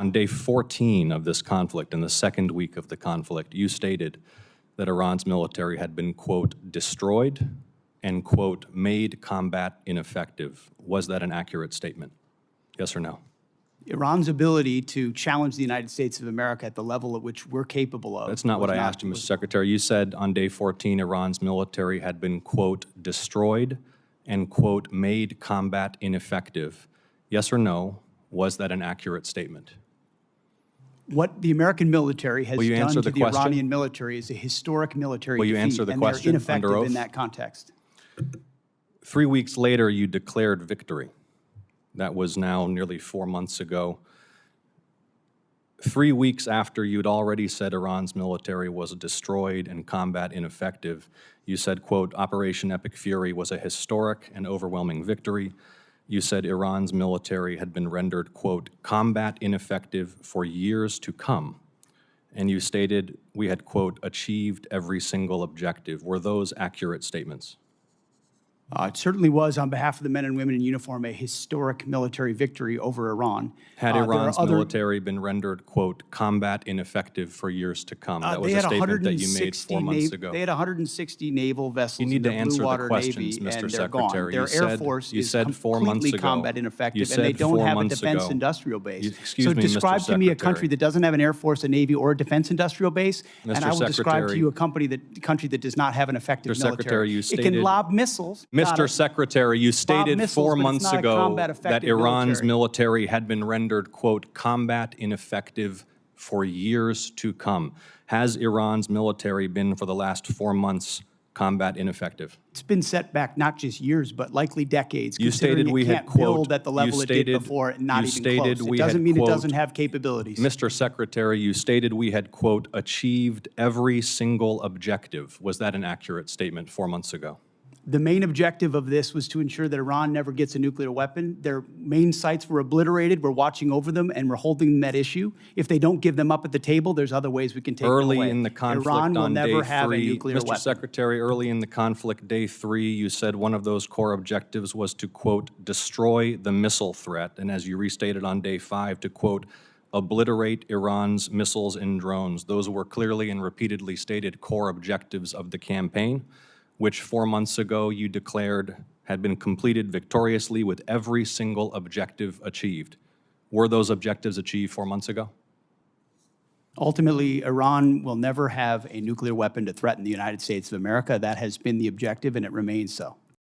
On day 14 of this conflict, in the second week of the conflict, you stated that Iran's military had been, quote, destroyed and, quote, made combat ineffective. Was that an accurate statement? Yes or no? Iran's ability to challenge the United States of America at the level at which we're capable of. That's not what I asked you, Mr. Secretary. You said on day 14 Iran's military had been, quote, destroyed and, quote, made combat ineffective. Yes or no, was that an accurate statement? What the American military has done to the question? Iranian military is a historic military defeat, answer the and question they're ineffective under oath? in that context. 3 weeks later, you declared victory. That was now nearly 4 months ago. 3 weeks after you'd already said Iran's military was destroyed and combat ineffective, you said, quote, Operation Epic Fury was a historic and overwhelming victory. You said Iran's military had been rendered, quote, combat ineffective for years to come. And you stated we had, quote, achieved every single objective. Were those accurate statements? It certainly was, on behalf of the men and women in uniform, a historic military victory over Iran. Had Iran's military been rendered, quote, combat ineffective for years to come? That was a statement that you made 4 months ago. They had 160 naval vessels in the Blue Water Navy, and they're gone. Their Air Force is completely combat ineffective, and they don't have a defense industrial base. So describe to me a country that doesn't have an Air Force, a Navy, or a defense industrial base, and I will describe to you a country that does not have an effective military. It can lob missiles. Mr. Secretary, you stated 4 months ago that Iran's military had been rendered, quote, combat ineffective for years to come. Has Iran's military been, for the last 4 months, combat ineffective? It's been set back not just years, but likely decades. You stated we had, quote, build at the level it did before, and not even close. It doesn't mean it doesn't have capabilities. Mr. Secretary, you stated we had, quote, achieved every single objective. Was that an accurate statement 4 months ago? The main objective of this was to ensure that Iran never gets a nuclear weapon. Their main sites were obliterated. We're watching over them, and we're holding them that issue. If they don't give them up at the table, there's other ways we can take them away. Early in the conflict Iran on will never have a nuclear Mr. weapon. Secretary, early in the conflict, day 3, you said one of those core objectives was to, quote, destroy the missile threat, and as you restated on day 5, to, quote, obliterate Iran's missiles and drones. Those were clearly and repeatedly stated core objectives of the campaign, which 4 months ago you declared had been completed victoriously with every single objective achieved. Were those objectives achieved 4 months ago? Ultimately, Iran will never have a nuclear weapon to threaten the United States of America. That has been the objective, and it remains so.